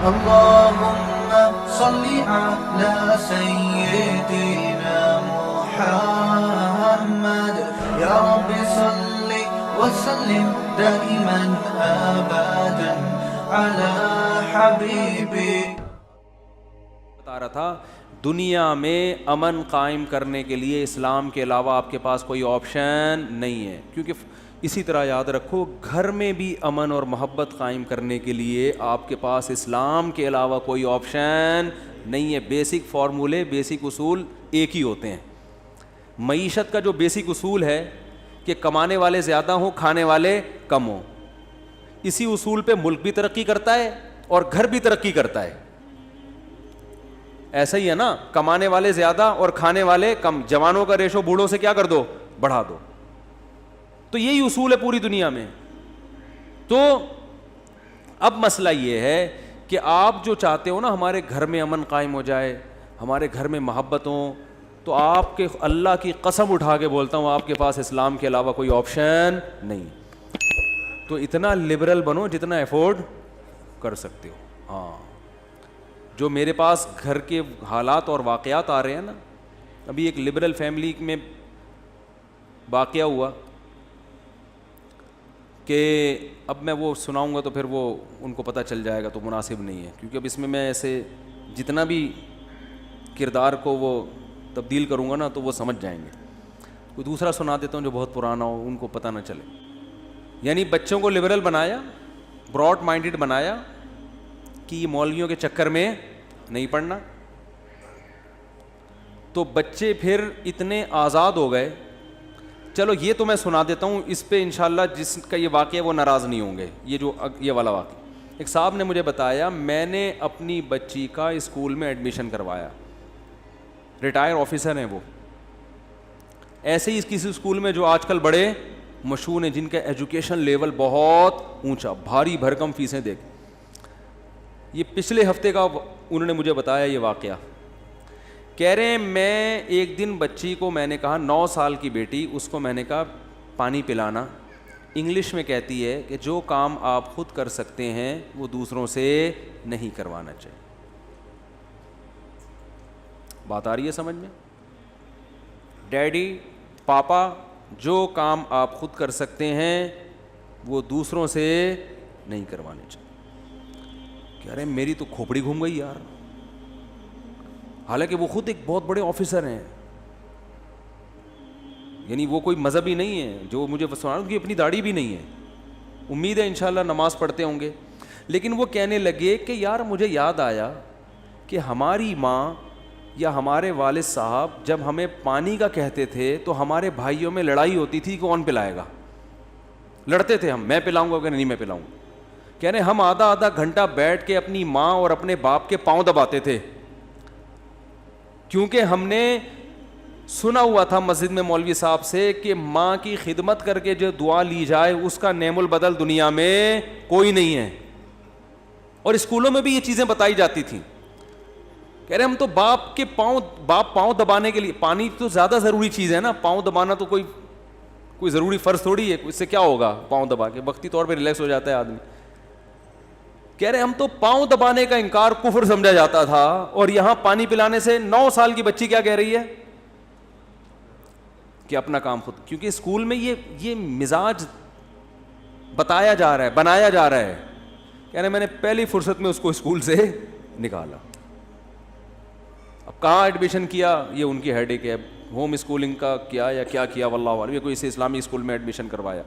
اللهم صل على سيدنا محمد يا رب صل وسلم دائما ابدا على حبيبي. بتا رہا تھا دنیا میں امن قائم کرنے کے لیے اسلام کے علاوہ آپ کے پاس کوئی آپشن نہیں ہے. کیونکہ اسی طرح یاد رکھو گھر میں بھی امن اور محبت قائم کرنے کے لیے آپ کے پاس اسلام کے علاوہ کوئی آپشن نہیں ہے. بیسک فارمولے بیسک اصول ایک ہی ہوتے ہیں. معیشت کا جو بیسک اصول ہے کہ کمانے والے زیادہ ہوں کھانے والے کم ہوں, اسی اصول پہ ملک بھی ترقی کرتا ہے اور گھر بھی ترقی کرتا ہے. ایسا ہی ہے نا, کمانے والے زیادہ اور کھانے والے کم, جوانوں کا ریشو بوڑھوں سے کیا کر دو, بڑھا دو. تو یہی اصول ہے پوری دنیا میں. تو اب مسئلہ یہ ہے کہ آپ جو چاہتے ہو نا ہمارے گھر میں امن قائم ہو جائے, ہمارے گھر میں محبت ہوں, تو آپ کے اللہ کی قسم اٹھا کے بولتا ہوں آپ کے پاس اسلام کے علاوہ کوئی آپشن نہیں. تو اتنا لبرل بنو جتنا افورڈ کر سکتے ہو. ہاں, جو میرے پاس گھر کے حالات اور واقعات آ رہے ہیں نا, ابھی ایک لبرل فیملی میں واقعہ ہوا کہ اب میں وہ سناؤں گا تو پھر وہ ان کو پتہ چل جائے گا تو مناسب نہیں ہے, کیونکہ اب اس میں ایسے جتنا بھی کردار کو وہ تبدیل کروں گا نا تو وہ سمجھ جائیں گے. کوئی دوسرا سنا دیتا ہوں جو بہت پرانا ہو, ان کو پتہ نہ چلے. یعنی بچوں کو لبرل بنایا, براڈ مائنڈڈ بنایا کہ یہ مولویوں کے چکر میں نہیں پڑنا. تو بچے پھر اتنے آزاد ہو گئے. چلو یہ تو میں سنا دیتا ہوں, اس پہ انشاءاللہ جس کا یہ واقعہ وہ ناراض نہیں ہوں گے. یہ والا واقعہ ایک صاحب نے مجھے بتایا, میں نے اپنی بچی کا اسکول میں ایڈمیشن کروایا, ریٹائر آفیسر ہیں وہ, ایسے ہی کسی اسکول میں جو آج کل بڑے مشہور ہیں جن کا ایجوکیشن لیول بہت اونچا, بھاری بھرکم فیسیں دے کے. یہ پچھلے ہفتے کا انہوں نے مجھے بتایا یہ واقعہ. کہہ رہے ہیں میں ایک دن بچی کو میں نے کہا 9 سال کی بیٹی, اس کو میں نے کہا پانی پلانا. انگلش میں کہتی ہے کہ جو کام آپ خود کر سکتے ہیں وہ دوسروں سے نہیں کروانا چاہیے. بات آ رہی ہے سمجھ میں؟ ڈیڈی پاپا جو کام آپ خود کر سکتے ہیں وہ دوسروں سے نہیں کروانے چاہیے. کہہ رہے ہیں میری تو کھوپڑی گھوم گئی یار, حالانکہ وہ خود ایک بہت بڑے آفیسر ہیں, یعنی وہ کوئی مذہبی نہیں ہے جو مجھے سنا, ان کی اپنی داڑھی بھی نہیں ہے, امید ہے انشاءاللہ نماز پڑھتے ہوں گے. لیکن وہ کہنے لگے کہ یار مجھے یاد آیا کہ ہماری ماں یا ہمارے والد صاحب جب ہمیں پانی کا کہتے تھے تو ہمارے بھائیوں میں لڑائی ہوتی تھی کون پلائے گا, لڑتے تھے ہم, میں پلاؤں گا کہ نہیں میں پلاؤں گا. کہہ رہے ہم آدھا گھنٹہ بیٹھ کے اپنی ماں اور اپنے باپ کے پاؤں دباتے تھے, کیونکہ ہم نے سنا ہوا تھا مسجد میں مولوی صاحب سے کہ ماں کی خدمت کر کے جو دعا لی جائے اس کا نعم البدل دنیا میں کوئی نہیں ہے. اور اسکولوں میں بھی یہ چیزیں بتائی جاتی تھیں. کہہ رہے ہم تو باپ کے پاؤں دبانے کے لیے, پانی تو زیادہ ضروری چیز ہے نا, پاؤں دبانا تو کوئی ضروری فرض تھوڑی ہے, اس سے کیا ہوگا پاؤں دبا کے, وقتی طور پہ ریلیکس ہو جاتا ہے آدمی. کہہ رہے ہم تو پاؤں دبانے کا انکار کفر سمجھا جاتا تھا, اور یہاں پانی پلانے سے 9 سال کی بچی کیا کہہ رہی ہے کہ اپنا کام خود, کیونکہ اسکول میں یہ مزاج بتایا جا رہا ہے, بنایا جا رہا ہے. کہہ رہے میں نے پہلی فرصت میں اس کو اسکول سے نکالا. اب کہاں ایڈمیشن کیا یہ ان کی ہیڈ ایک ہے, ہوم اسکولنگ کا کیا یا کیا کیا واللہ عالم, یہ کوئی اسے اسلامی اسکول میں ایڈمیشن کروایا.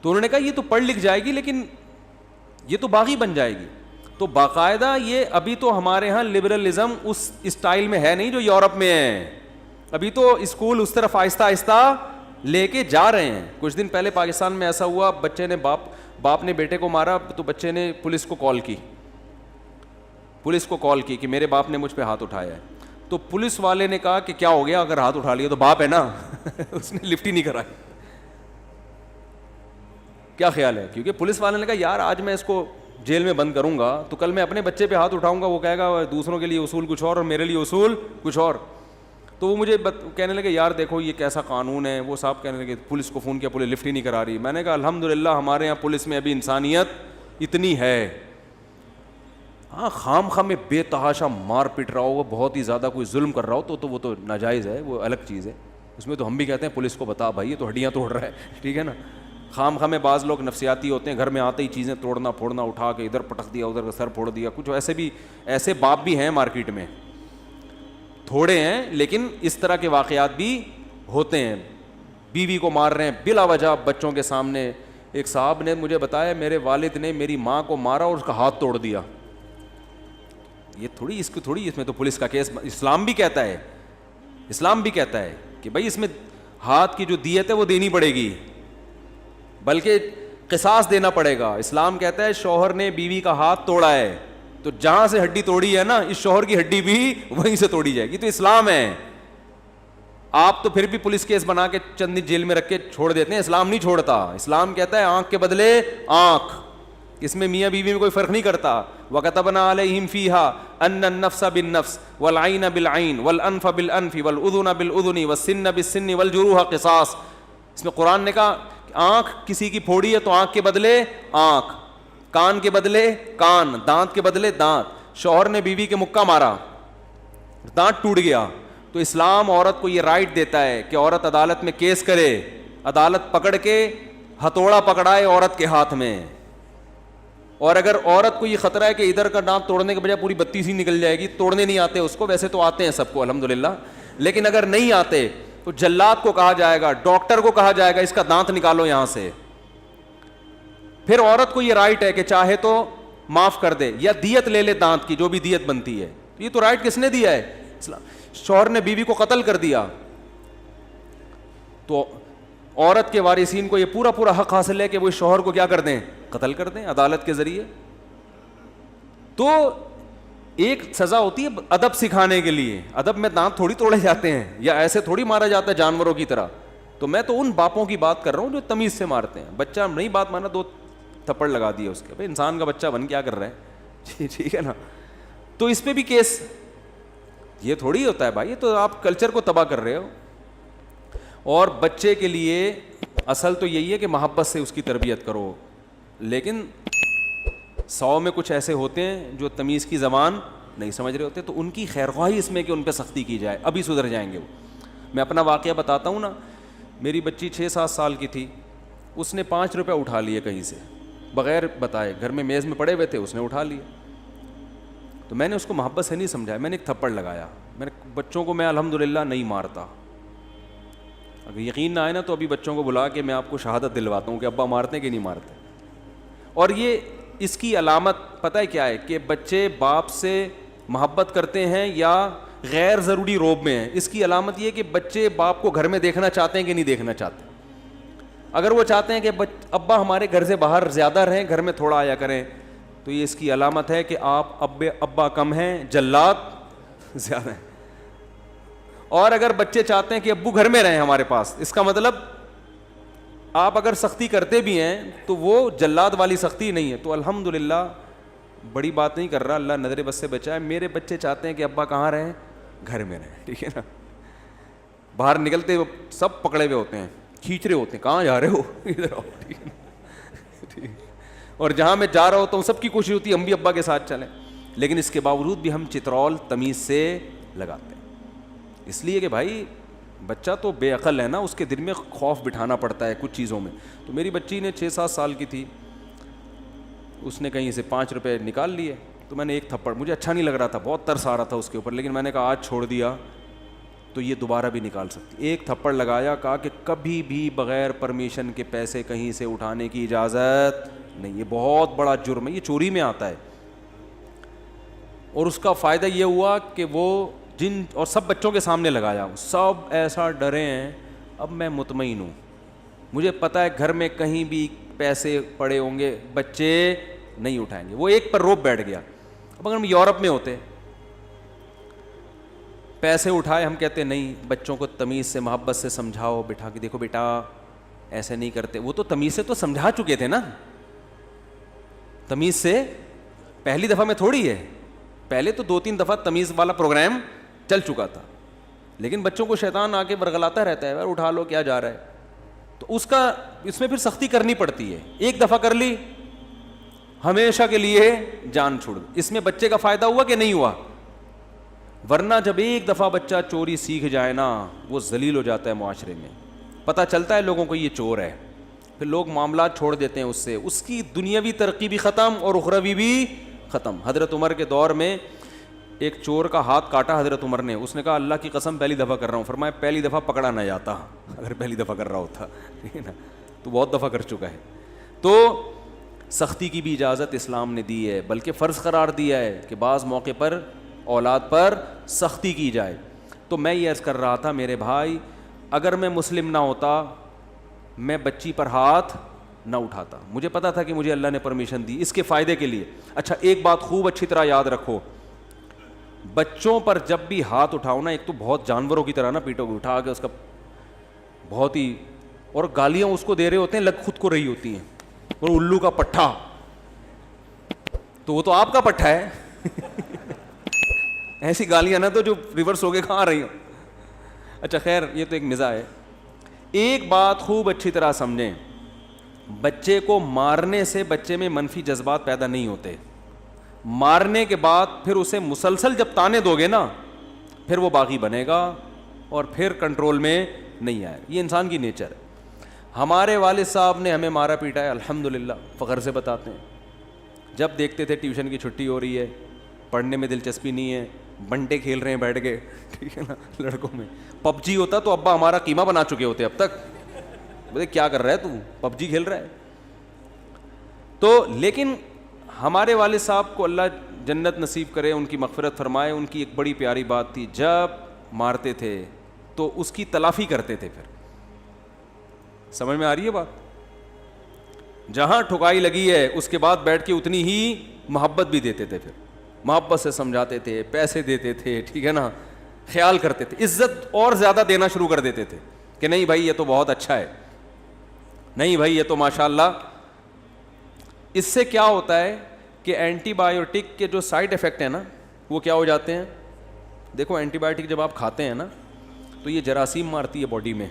تو انہوں نے کہا یہ تو پڑھ لکھ جائے گی لیکن یہ تو باغی بن جائے گی. تو باقاعدہ یہ ابھی تو ہمارے ہاں لبرلزم اس اسٹائل میں ہے نہیں جو یورپ میں ہے. ابھی تو اسکول اس طرف آہستہ آہستہ لے کے جا رہے ہیں. کچھ دن پہلے پاکستان میں ایسا ہوا, بچے نے باپ نے بیٹے کو مارا تو بچے نے پولیس کو کال کی کہ میرے باپ نے مجھ پہ ہاتھ اٹھایا ہے. تو پولیس والے نے کہا کہ کیا ہو گیا, اگر ہاتھ اٹھا لیا تو باپ ہے نا اس نے لفٹ ہی نہیں کرائی. کیا خیال ہے؟ کیونکہ پولیس والے نے کہا یار آج میں اس کو جیل میں بند کروں گا تو کل میں اپنے بچے پہ ہاتھ اٹھاؤں گا, وہ کہے گا دوسروں کے لیے اصول کچھ اور میرے لیے اصول کچھ اور. تو وہ مجھے کہنے لگے یار دیکھو یہ کیسا قانون ہے. وہ صاحب کہنے لگے پولیس کو فون کیا, پولیس لفٹ ہی نہیں کرا رہی. میں نے کہا الحمدللہ ہمارے یہاں پولیس میں ابھی انسانیت اتنی ہے ہاں خام خواہ میں بے تحاشا مار پیٹ رہا ہو, بہت ہی زیادہ کوئی ظلم کر رہا ہو تو وہ تو ناجائز ہے, وہ الگ چیز ہے. اس میں تو ہم بھی کہتے ہیں پولیس کو بتا بھائی یہ تو ہڈیاں توڑ رہا ہے, ٹھیک ہے نا. خام خواہ میں بعض لوگ نفسیاتی ہوتے ہیں, گھر میں آتے ہی چیزیں توڑنا پھوڑنا, اٹھا کے ادھر پٹک دیا ادھر کا سر پھوڑ دیا, کچھ ایسے باپ بھی ہیں مارکیٹ میں, تھوڑے ہیں لیکن اس طرح کے واقعات بھی ہوتے ہیں. بیوی کو مار رہے ہیں بلا وجہ بچوں کے سامنے. ایک صاحب نے مجھے بتایا میرے والد نے میری ماں کو مارا اور اس کا ہاتھ توڑ دیا. یہ تھوڑی اس میں تو پولیس کا کیس, اسلام بھی کہتا ہے کہ بھائی اس میں ہاتھ کی جو دیت ہے وہ دینی پڑے گی, بلکہ قصاص دینا پڑے گا. اسلام کہتا ہے شوہر نے بیوی کا ہاتھ توڑا ہے تو جہاں سے ہڈی توڑی ہے نا اس شوہر کی ہڈی بھی وہیں سے توڑی جائے گی. تو اسلام ہے. آپ تو پھر بھی پولیس کیس بنا کے چند دن جیل میں رکھ کے چھوڑ دیتے ہیں, اسلام نہیں چھوڑتا. اسلام کہتا ہے آنکھ کے بدلے آنکھ. اس میں میاں بیوی میں کوئی فرق نہیں کرتا. وَكَتَبْنَا عَلَيْهِمْ فِيهَا أَنَّ النَّفْسَ بِالنَّفْسِ وَالْعَيْنَ بِالْعَيْنِ وَالْأَنْفَ بِالْأَنْفِ وَالْأُذُنَ بِالْأُذُنِ وَالسِّنَّ بِالسِّنِّ وَالْجُرُوحَ قِصَاص. اس میں قرآن نے کہا آنکھ کسی کی پھوڑی ہے تو آنکھ کے بدلے آنکھ, کان کے بدلے کان, دانت کے بدلے دانت. شوہر نے بیوی کے مکہ مارا, دانت ٹوٹ گیا, تو اسلام عورت کو یہ رائٹ دیتا ہے کہ عورت عدالت میں کیس کرے, عدالت پکڑ کے ہتھوڑا پکڑائے عورت کے ہاتھ میں. اور اگر عورت کو یہ خطرہ ہے کہ ادھر کا دانت توڑنے کے بجائے پوری بتی سی نکل جائے گی, توڑنے نہیں آتے اس کو, ویسے تو آتے ہیں سب کو الحمدللہ, لیکن اگر نہیں آتے تو جلاد کو کہا جائے گا, ڈاکٹر کو کہا جائے گا اس کا دانت نکالو یہاں سے. پھر عورت کو یہ رائٹ ہے کہ چاہے تو معاف کر دے یا دیت لے لے دانت کی, جو بھی دیت بنتی ہے. یہ تو رائٹ کس نے دیا ہے؟ اسلام. شوہر نے بیوی کو قتل کر دیا تو عورت کے وارثین کو یہ پورا حق حاصل ہے کہ وہ شوہر کو کیا کر دیں, قتل کر دیں عدالت کے ذریعے. تو ایک سزا ہوتی ہے ادب سکھانے کے لیے. ادب میں دانت تھوڑی توڑے جاتے ہیں یا ایسے تھوڑی مارا جاتا ہے جانوروں کی طرح. تو میں تو ان باپوں کی بات کر رہا ہوں جو تمیز سے مارتے ہیں. بچہ نہیں بات مانا 2 تھپڑ لگا دیے اس کے, بھائی انسان کا بچہ بن کیا کر رہے ہیں, ٹھیک ہے نا. تو اس پہ بھی کیس, یہ تھوڑی ہوتا ہے بھائی, یہ تو آپ کلچر کو تباہ کر رہے ہو. اور بچے کے لیے اصل تو یہی ہے کہ محبت سے اس کی تربیت کرو, لیکن 100 میں کچھ ایسے ہوتے ہیں جو تمیز کی زبان نہیں سمجھ رہے ہوتے, تو ان کی خیرخواہی اس میں کہ ان پہ سختی کی جائے, ابھی سدھر جائیں گے وہ. میں اپنا واقعہ بتاتا ہوں نا. میری بچی 6-7 سال کی تھی, اس نے 5 روپے اٹھا لیے کہیں سے بغیر بتائے, گھر میں میز میں پڑے ہوئے تھے, اس نے اٹھا لیے. تو میں نے اس کو محبت سے نہیں سمجھایا, میں نے ایک تھپڑ لگایا. میں نے بچوں کو میں الحمدللہ نہیں مارتا, اگر یقین نہ آئے نا تو ابھی بچوں کو بلا کے میں آپ کو شہادت دلواتا ہوں کہ ابا مارتے ہیں کہ نہیں مارتے. اور یہ اس کی علامت پتہ ہے کیا ہے, کہ بچے باپ سے محبت کرتے ہیں یا غیر ضروری روب میں ہیں. اس کی علامت یہ کہ بچے باپ کو گھر میں دیکھنا چاہتے ہیں کہ نہیں دیکھنا چاہتے. اگر وہ چاہتے ہیں کہ ابا ہمارے گھر سے باہر زیادہ رہیں, گھر میں تھوڑا آیا کریں, تو یہ اس کی علامت ہے کہ آپ ابا کم ہیں, جلاد زیادہ ہیں. اور اگر بچے چاہتے ہیں کہ ابو گھر میں رہیں ہمارے پاس, اس کا مطلب آپ اگر سختی کرتے بھی ہیں تو وہ جلاد والی سختی نہیں ہے. تو الحمدللہ بڑی بات نہیں کر رہا, اللہ نظر بس سے بچائے. میرے بچے چاہتے ہیں کہ ابا کہاں رہیں, گھر میں رہیں, ٹھیک ہے نا. باہر نکلتے سب پکڑے ہوئے ہوتے ہیں, کھینچ رہے ہوتے ہیں, کہاں جا رہے ہو, ادھر آؤ, ٹھیک ہے نا. اور جہاں میں جا رہا ہوتا ہوں سب کی کوشش ہوتی ہے ہم بھی ابا کے ساتھ چلیں, لیکن اس کے باوجود بھی ہم چترول تمیز سے لگاتے ہیں. اس لیے کہ بھائی بچہ تو بے عقل ہے نا, اس کے دل میں خوف بٹھانا پڑتا ہے کچھ چیزوں میں. تو میری بچی نے 6-7 سال کی تھی, اس نے کہیں سے 5 روپے نکال لیے, تو میں نے ایک تھپڑ, مجھے اچھا نہیں لگ رہا تھا, بہت ترس آ رہا تھا اس کے اوپر, لیکن میں نے کہا آج چھوڑ دیا تو یہ دوبارہ بھی نکال سکتی. ایک تھپڑ لگایا, کہا کہ کبھی بھی بغیر پرمیشن کے پیسے کہیں سے اٹھانے کی اجازت نہیں, یہ بہت بڑا جرم ہے, یہ چوری میں آتا ہے. اور اس کا فائدہ یہ ہوا کہ وہ اور سب بچوں کے سامنے لگایا, سب ایسا ڈرے ہیں. اب میں مطمئن ہوں, مجھے پتہ ہے گھر میں کہیں بھی پیسے پڑے ہوں گے بچے نہیں اٹھائیں گے. وہ ایک پر روپ بیٹھ گیا. اب اگر ہم یورپ میں ہوتے, پیسے اٹھائے, ہم کہتے نہیں بچوں کو تمیز سے محبت سے سمجھاؤ, بٹھا کے دیکھو بیٹا ایسے نہیں کرتے. وہ تو تمیز سے تو سمجھا چکے تھے نا, تمیز سے پہلی دفعہ میں تھوڑی ہے, پہلے تو 2-3 دفعہ تمیز والا پروگرام چل چکا تھا. لیکن بچوں کو شیطان آ کے ورغلاتا رہتا ہے, یار اٹھا لو کیا جا رہا ہے. تو اس میں پھر سختی کرنی پڑتی ہے. ایک دفعہ کر لی ہمیشہ کے لیے جان چھوڑ. اس میں بچے کا فائدہ ہوا کہ نہیں ہوا؟ ورنہ جب ایک دفعہ بچہ چوری سیکھ جائے نا, وہ ذلیل ہو جاتا ہے معاشرے میں. پتہ چلتا ہے لوگوں کو یہ چور ہے, پھر لوگ معاملات چھوڑ دیتے ہیں اس سے, اس کی دنیاوی ترقی بھی ختم اور اخروی بھی ختم. حضرت عمر کے دور میں ایک چور کا ہاتھ کاٹا حضرت عمر نے, اس نے کہا اللہ کی قسم پہلی دفعہ کر رہا ہوں. فرمایا پہلی دفعہ پکڑا نہ جاتا, اگر پہلی دفعہ کر رہا ہوتا, ٹھیک ہے نا, تو بہت دفعہ کر چکا ہے. تو سختی کی بھی اجازت اسلام نے دی ہے, بلکہ فرض قرار دیا ہے کہ بعض موقع پر اولاد پر سختی کی جائے. تو میں یہ عرض کر رہا تھا میرے بھائی, اگر میں مسلم نہ ہوتا میں بچی پر ہاتھ نہ اٹھاتا. مجھے پتا تھا کہ مجھے اللہ نے پرمیشن دی اس کے فائدے کے لیے. اچھا ایک بات خوب اچھی طرح یاد رکھو, بچوں پر جب بھی ہاتھ اٹھاؤ نا, ایک تو بہت جانوروں کی طرح نا پیٹو گے, اٹھا کے اس کا بہت ہی, اور گالیاں اس کو دے رہے ہوتے ہیں لگ خود کو رہی ہوتی ہیں, اور الو کا پٹھا, تو وہ تو آپ کا پٹھا ہے. ایسی گالیاں نا تو جو ریورس ہو کے کھا رہی ہوں. اچھا خیر یہ تو ایک مزاح ہے. ایک بات خوب اچھی طرح سمجھیں, بچے کو مارنے سے بچے میں منفی جذبات پیدا نہیں ہوتے. مارنے کے بعد پھر اسے مسلسل جب تانے دو گے نا, پھر وہ باغی بنے گا اور پھر کنٹرول میں نہیں آئے. یہ انسان کی نیچر ہے. ہمارے والد صاحب نے ہمیں مارا پیٹا ہے, الحمدللہ, فخر سے بتاتے ہیں. جب دیکھتے تھے ٹیوشن کی چھٹی ہو رہی ہے, پڑھنے میں دلچسپی نہیں ہے, بنٹے کھیل رہے ہیں بیٹھ کے, ٹھیک ہے نا, لڑکوں میں پب جی ہوتا تو ابا ہمارا قیمہ بنا چکے ہوتے اب تک. بولے کیا کر رہا ہے تو, پب جی کھیل رہا ہے. تو لیکن ہمارے والد صاحب کو اللہ جنت نصیب کرے, ان کی مغفرت فرمائے, ان کی ایک بڑی پیاری بات تھی, جب مارتے تھے تو اس کی تلافی کرتے تھے. پھر سمجھ میں آ رہی ہے بات؟ جہاں ٹھکائی لگی ہے اس کے بعد بیٹھ کے اتنی ہی محبت بھی دیتے تھے, پھر محبت سے سمجھاتے تھے, پیسے دیتے تھے, ٹھیک ہے نا, خیال کرتے تھے, عزت اور زیادہ دینا شروع کر دیتے تھے کہ نہیں بھائی یہ تو بہت اچھا ہے, نہیں بھائی یہ تو ماشاءاللہ. اس سے کیا ہوتا ہے کہ اینٹی بایوٹک کے جو سائیڈ ایفیکٹ ہیں نا وہ کیا ہو جاتے ہیں. دیکھو اینٹی بایوٹک جب آپ کھاتے ہیں نا تو یہ جراثیم مارتی ہے باڈی میں.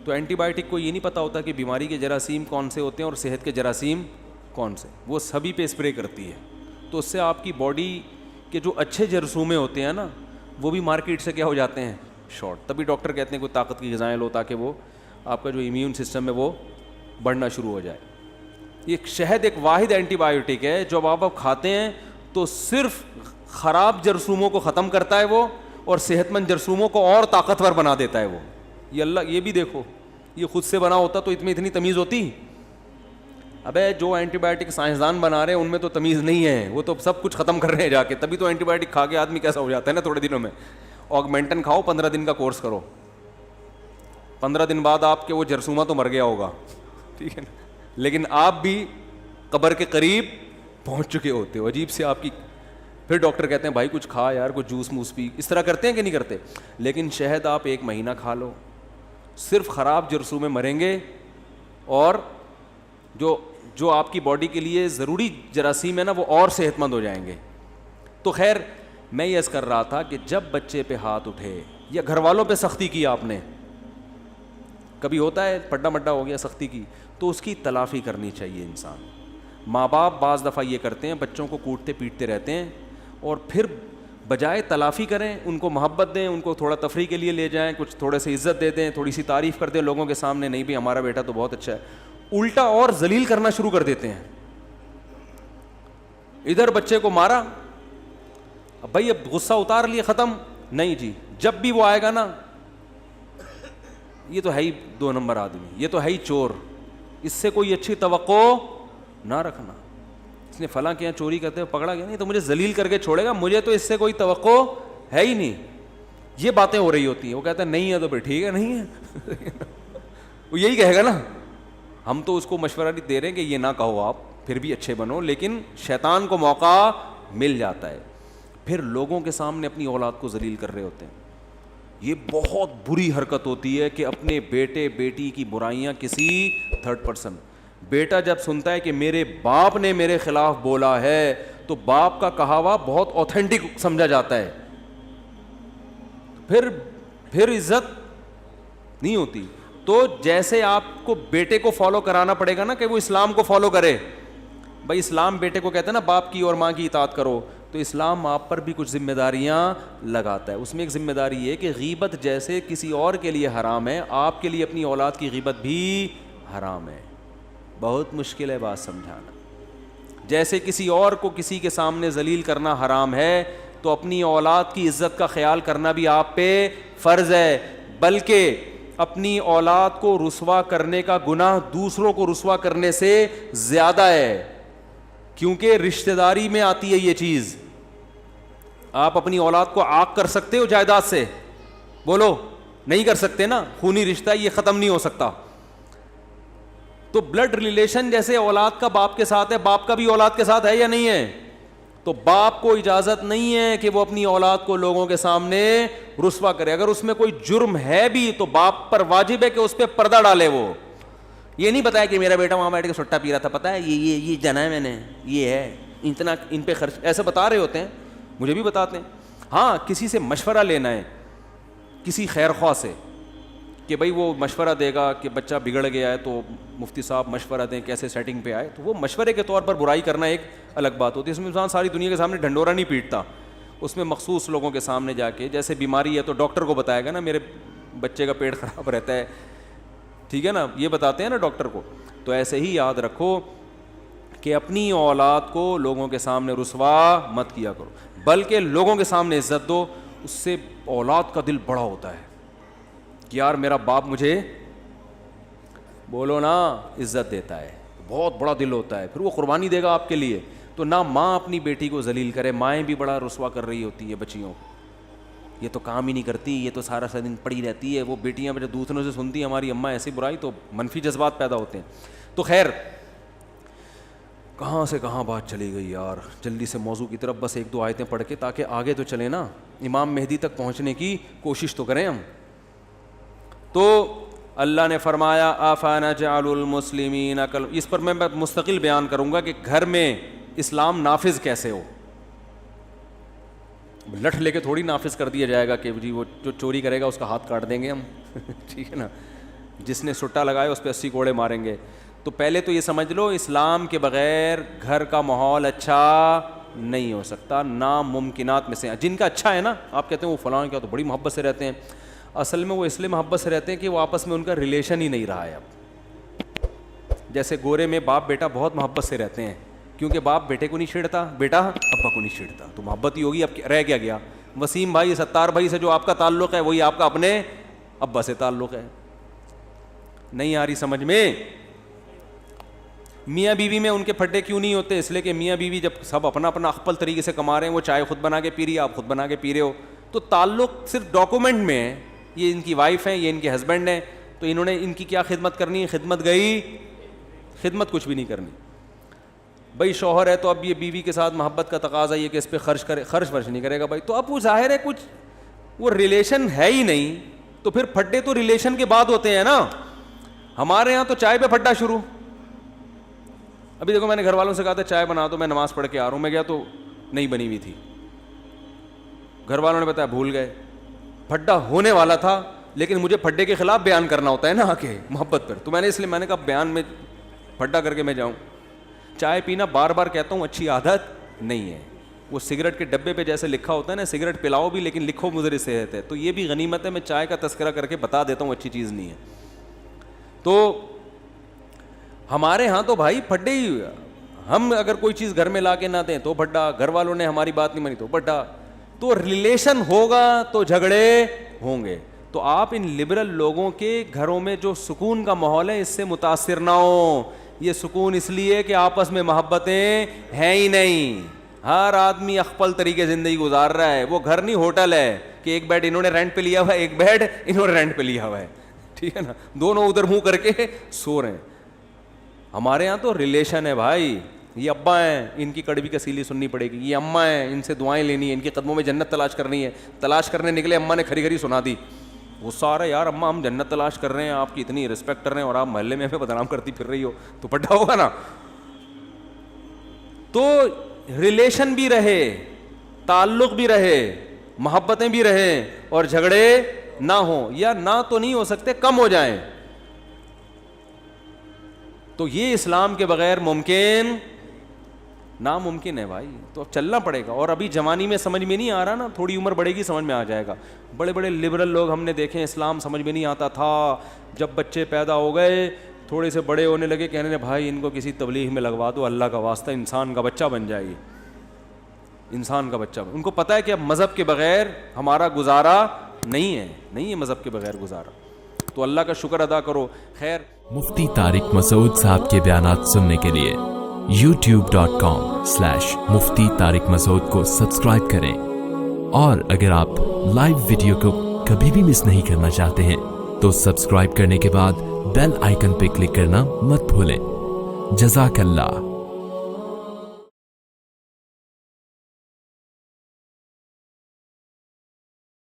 تو اینٹی بایوٹک کو یہ نہیں پتہ ہوتا کہ بیماری کے جراثیم کون سے ہوتے ہیں اور صحت کے جراثیم کون سے, وہ سبھی پہ اسپرے کرتی ہے. تو اس سے آپ کی باڈی کے جو اچھے جرثومے ہوتے ہیں نا وہ بھی مارکیٹ سے کیا ہو جاتے ہیں, شارٹ. تبھی ڈاکٹر کہتے ہیں کوئی طاقت کی غذائیں لو تاکہ وہ آپ کا جو امیون سسٹم ہے وہ بڑھنا شروع ہو جائے. یہ شہد ایک واحد اینٹی بایوٹک ہے جو آپ کھاتے ہیں تو صرف خراب جرثوموں کو ختم کرتا ہے وہ, اور صحت مند جرثوموں کو اور طاقتور بنا دیتا ہے وہ. یہ اللہ یہ بھی دیکھو, یہ خود سے بنا ہوتا تو اتنی تمیز ہوتی. ابے جو اینٹی بایوٹک سائنسدان بنا رہے ہیں ان میں تو تمیز نہیں ہے, وہ تو سب کچھ ختم کر رہے ہیں جا کے. تبھی تو اینٹی بایوٹک کھا کے آدمی کیسا ہو جاتا ہے نا تھوڑے دنوں میں. آگمنٹن کھاؤ, 15 دن کا کورس کرو, 15 دن بعد آپ کے وہ جرثومہ تو مر گیا ہوگا, ٹھیک ہے نا, لیکن آپ بھی قبر کے قریب پہنچ چکے ہوتے ہو. عجیب سے آپ کی. پھر ڈاکٹر کہتے ہیں بھائی کچھ کھا یار, کچھ جوس موس پی. اس طرح کرتے ہیں کہ نہیں کرتے؟ لیکن شہد آپ 1 مہینہ کھا لو, صرف خراب جرثومے مریں گے اور جو آپ کی باڈی کے لیے ضروری جراثیم ہے نا وہ اور صحت مند ہو جائیں گے. تو خیر میں یہ عرض کر رہا تھا کہ جب بچے پہ ہاتھ اٹھے یا گھر والوں پہ سختی کی آپ نے, کبھی ہوتا ہے پڈا مڈا ہو گیا سختی کی, تو اس کی تلافی کرنی چاہیے انسان. ماں باپ بعض دفعہ یہ کرتے ہیں, بچوں کو کوٹتے پیٹتے رہتے ہیں, اور پھر بجائے تلافی کریں ان کو محبت دیں, ان کو تھوڑا تفریح کے لیے لے جائیں, کچھ تھوڑے سے عزت دے دیں, تھوڑی سی تعریف کر دیں لوگوں کے سامنے, نہیں بھی ہمارا بیٹا تو بہت اچھا ہے. الٹا اور ذلیل کرنا شروع کر دیتے ہیں. ادھر بچے کو مارا, اب بھائی اب غصہ اتار لیے ختم, نہیں جی, جب بھی وہ آئے گا نا یہ تو ہے ہی 2 نمبر آدمی, یہ تو ہے ہی چور, اس سے کوئی اچھی توقع نہ رکھنا. اس نے فلاں کے یہاں چوری کرتے ہوئے پکڑا گیا, نہیں تو مجھے ذلیل کر کے چھوڑے گا, مجھے تو اس سے کوئی توقع ہے ہی نہیں. یہ باتیں ہو رہی ہوتی ہیں. وہ کہتا ہے نہیں ہے تو پھر ٹھیک ہے, نہیں ہے. وہ یہی کہے گا نا. ہم تو اس کو مشورہ نہیں دے رہے ہیں کہ یہ نہ کہو آپ, پھر بھی اچھے بنو, لیکن شیطان کو موقع مل جاتا ہے. پھر لوگوں کے سامنے اپنی اولاد کو ذلیل کر رہے ہوتے ہیں. یہ بہت بری حرکت ہوتی ہے کہ اپنے بیٹے بیٹی کی برائیاں کسی تھرڈ پرسن. بیٹا جب سنتا ہے کہ میرے باپ نے میرے خلاف بولا ہے تو باپ کا کہا ہوا بہت اوتھینٹک سمجھا جاتا ہے, پھر عزت نہیں ہوتی. تو جیسے آپ کو بیٹے کو فالو کرانا پڑے گا نا کہ وہ اسلام کو فالو کرے, بھائی اسلام بیٹے کو کہتا ہے نا باپ کی اور ماں کی اطاعت کرو, تو اسلام آپ پر بھی کچھ ذمہ داریاں لگاتا ہے. اس میں ایک ذمہ داری یہ کہ غیبت جیسے کسی اور کے لیے حرام ہے, آپ کے لیے اپنی اولاد کی غیبت بھی حرام ہے. بہت مشکل ہے بات سمجھانا. جیسے کسی اور کو کسی کے سامنے ذلیل کرنا حرام ہے, تو اپنی اولاد کی عزت کا خیال کرنا بھی آپ پہ فرض ہے. بلکہ اپنی اولاد کو رسوا کرنے کا گناہ دوسروں کو رسوا کرنے سے زیادہ ہے, کیونکہ رشتہ داری میں آتی ہے یہ چیز. آپ اپنی اولاد کو عاق کر سکتے ہو جائیداد سے؟ بولو نہیں کر سکتے نا, خونی رشتہ یہ ختم نہیں ہو سکتا. تو بلڈ ریلیشن جیسے اولاد کا باپ کے ساتھ ہے, باپ کا بھی اولاد کے ساتھ ہے یا نہیں ہے؟ تو باپ کو اجازت نہیں ہے کہ وہ اپنی اولاد کو لوگوں کے سامنے رسوا کرے. اگر اس میں کوئی جرم ہے بھی تو باپ پر واجب ہے کہ اس پہ پردہ ڈالے. وہ یہ نہیں بتایا کہ میرا بیٹا وہاں بیٹھ کے سٹا پی رہا تھا, پتا ہے یہ جانا ہے میں نے, یہ ہے اتنا ان پہ خرچ, ایسا بتا رہے ہوتے ہیں, مجھے بھی بتاتے ہیں. ہاں کسی سے مشورہ لینا ہے, کسی خیر خواہ سے, کہ بھائی وہ مشورہ دے گا کہ بچہ بگڑ گیا ہے تو مفتی صاحب مشورہ دیں کیسے سیٹنگ پہ آئے, تو وہ مشورے کے طور پر برائی کرنا ایک الگ بات ہوتی ہے. اس میں انسان ساری دنیا کے سامنے ڈھنڈورا نہیں پیٹتا, اس میں مخصوص لوگوں کے سامنے جا کے, جیسے بیماری ہے تو ڈاکٹر کو بتائے گا نا میرے بچے کا پیٹ خراب رہتا ہے, ٹھیک ہے نا, یہ بتاتے ہیں نا ڈاکٹر کو. تو ایسے ہی یاد رکھو کہ اپنی اولاد کو لوگوں کے سامنے رسوا مت کیا کرو, بلکہ لوگوں کے سامنے عزت دو. اس سے اولاد کا دل بڑا ہوتا ہے کہ یار میرا باپ مجھے, بولو نا, عزت دیتا ہے, بہت بڑا دل ہوتا ہے, پھر وہ قربانی دے گا آپ کے لیے. تو نہ ماں اپنی بیٹی کو ذلیل کرے, مائیں بھی بڑا رسوا کر رہی ہوتی ہے بچیوں, یہ تو کام ہی نہیں کرتی, یہ تو سارا دن پڑی رہتی ہے. وہ بیٹیاں جب دوسروں سے سنتی ہیں ہماری اماں ایسی برائی, تو منفی جذبات پیدا ہوتے ہیں. تو خیر کہاں سے کہاں بات چلی گئی یار, جلدی سے موضوع کی طرف بس ایک دو آیتیں پڑھ کے, تاکہ آگے تو چلیں نا, امام مہدی تک پہنچنے کی کوشش تو کریں ہم. تو اللہ نے فرمایا افنجعل المسلمین کل, اس پر میں مستقل بیان کروں گا کہ گھر میں اسلام نافذ کیسے ہو. لٹھ لے کے تھوڑی نافذ کر دیا جائے گا کہ جی وہ جو چوری کرے گا اس کا ہاتھ کاٹ دیں گے ہم, ٹھیک ہے نا, جس نے سٹا لگایا اس پہ 80 کوڑے ماریں گے. تو پہلے تو یہ سمجھ لو اسلام کے بغیر گھر کا ماحول اچھا نہیں ہو سکتا, ناممکنات میں سے. جن کا اچھا ہے نا, آپ کہتے ہیں وہ فلاں کیا تو بڑی محبت سے رہتے ہیں, اصل میں وہ اس لیے محبت سے رہتے ہیں کہ وہ آپس میں ان کا ریلیشن ہی نہیں رہا ہے. اب جیسے گورے میں باپ بیٹا بہت محبت سے رہتے ہیں, کیونکہ باپ بیٹے کو نہیں چھیڑتا, بیٹا ابا کو نہیں چھیڑتا, تو محبت ہی ہوگی. اب رہ کیا گیا؟ وسیم بھائی ستار بھائی سے جو آپ کا تعلق ہے وہی آپ کا اپنے ابا سے تعلق ہے. نہیں آ رہی سمجھ میں؟ میاں بیوی میں ان کے پھڈے کیوں نہیں ہوتے؟ اس لیے کہ میاں بیوی جب سب اپنا اپنا اخپل طریقے سے کما رہے ہیں, وہ چائے خود بنا کے پی رہی ہے, آپ خود بنا کے پی رہے ہو, تو تعلق صرف ڈاکومنٹ میں ہے. یہ ان کی وائف ہیں, یہ ان کے ہسبینڈ ہیں, تو انہوں نے ان کی کیا خدمت کرنی ہے؟ خدمت گئی, خدمت کچھ بھی نہیں کرنی. بھائی شوہر ہے تو اب یہ بیوی کے ساتھ محبت کا تقاضا یہ کہ اس پہ خرچ کرے, خرچ ورچ نہیں کرے گا بھائی, تو اب وہ ظاہر ہے کچھ وہ ریلیشن ہے ہی نہیں. تو پھر پھڈے تو ریلیشن کے بعد ہوتے ہیں نا. ہمارے یہاں تو چائے پہ پھڈا شروع. ابھی دیکھو میں نے گھر والوں سے کہا تھا چائے بنا دو, میں نماز پڑھ کے آ رہا ہوں, میں گیا تو نہیں بنی ہوئی تھی, گھر والوں نے بتایا بھول گئے. پھڈا ہونے والا تھا, لیکن مجھے پھڈے کے خلاف بیان کرنا ہوتا ہے نا آ کے محبت پر, تو میں نے اس لیے میں نے کہا بیان میں پھڈا کر کے میں جاؤں. چائے پینا بار بار کہتا ہوں اچھی عادت نہیں ہے. وہ سگریٹ کے ڈبے پہ جیسے لکھا ہوتا ہے نا, سگریٹ پلاؤ بھی لیکن لکھو مضر صحت ہے, تو یہ بھی غنیمت ہے. میں چائے کا تذکرہ کر کے بتا دیتا ہوں اچھی چیز نہیں ہے. تو ہمارے ہاں تو بھائی پھڈے ہی, ہم اگر کوئی چیز گھر میں لا کے نہ دیں تو پھڈا, گھر والوں نے ہماری بات نہیں مانی تو پھڈا. تو ریلیشن ہوگا تو جھگڑے ہوں گے. تو آپ ان لبرل لوگوں کے گھروں میں جو سکون کا ماحول ہے اس سے متاثر نہ ہو. یہ سکون اس لیے کہ آپس میں محبتیں ہیں ہی نہیں, ہر آدمی اخپل طریقے زندگی گزار رہا ہے. وہ گھر نہیں ہوٹل ہے کہ ایک بیڈ انہوں نے رینٹ پہ لیا ہوا ہے, ایک بیڈ انہوں نے رینٹ پہ لیا ہوا ہے, ٹھیک ہے نا, دونوں ادھر منہ کر کے سو رہے ہیں. ہمارے یہاں تو ریلیشن ہے بھائی. یہ ابا ہیں, ان کی کڑوی کسیلی سننی پڑے گی. یہ اماں ہیں, ان سے دعائیں لینی ہے, ان کے قدموں میں جنت تلاش کرنی ہے. تلاش کرنے نکلے, اماں نے کھری کھری سنا دی. وہ سارا یار اماں ہم جنت تلاش کر رہے ہیں, آپ کی اتنی رسپیکٹ کر رہے ہیں, اور آپ محلے میں ہمیں بدنام کرتی پھر رہی ہو, تو پھڈا ہوگا نا. تو ریلیشن بھی رہے, تعلق بھی رہے, محبتیں بھی رہیں, اور جھگڑے نہ ہوں, یا نہ تو نہیں ہو سکتے, کم ہو جائیں. تو یہ اسلام کے بغیر ممکن ناممکن ہے بھائی. تو اب چلنا پڑے گا. اور ابھی جوانی میں سمجھ میں نہیں آ رہا نا, تھوڑی عمر بڑھے گی سمجھ میں آ جائے گا. بڑے بڑے لبرل لوگ ہم نے دیکھے, اسلام سمجھ میں نہیں آتا تھا, جب بچے پیدا ہو گئے تھوڑے سے بڑے ہونے لگے, کہنے لگے بھائی ان کو کسی تبلیغ میں لگوا دو, اللہ کا واسطہ انسان کا بچہ بن جائے گی, انسان کا بچہ. ان کو پتہ ہے کہ اب مذہب کے بغیر ہمارا گزارا نہیں ہے مذہب کے بغیر گزارا. تو اللہ کا شکر ادا کرو. خیر, مفتی طارق مسعود صاحب کے بیانات سننے کے لیے youtube.com/مفتی طارق مسعود کو سبسکرائب کریں, اور اگر آپ لائیو ویڈیو کو کبھی بھی مس نہیں کرنا چاہتے ہیں تو سبسکرائب کرنے کے بعد بیل آئیکن پہ کلک کرنا مت بھولیں. جزاک اللہ.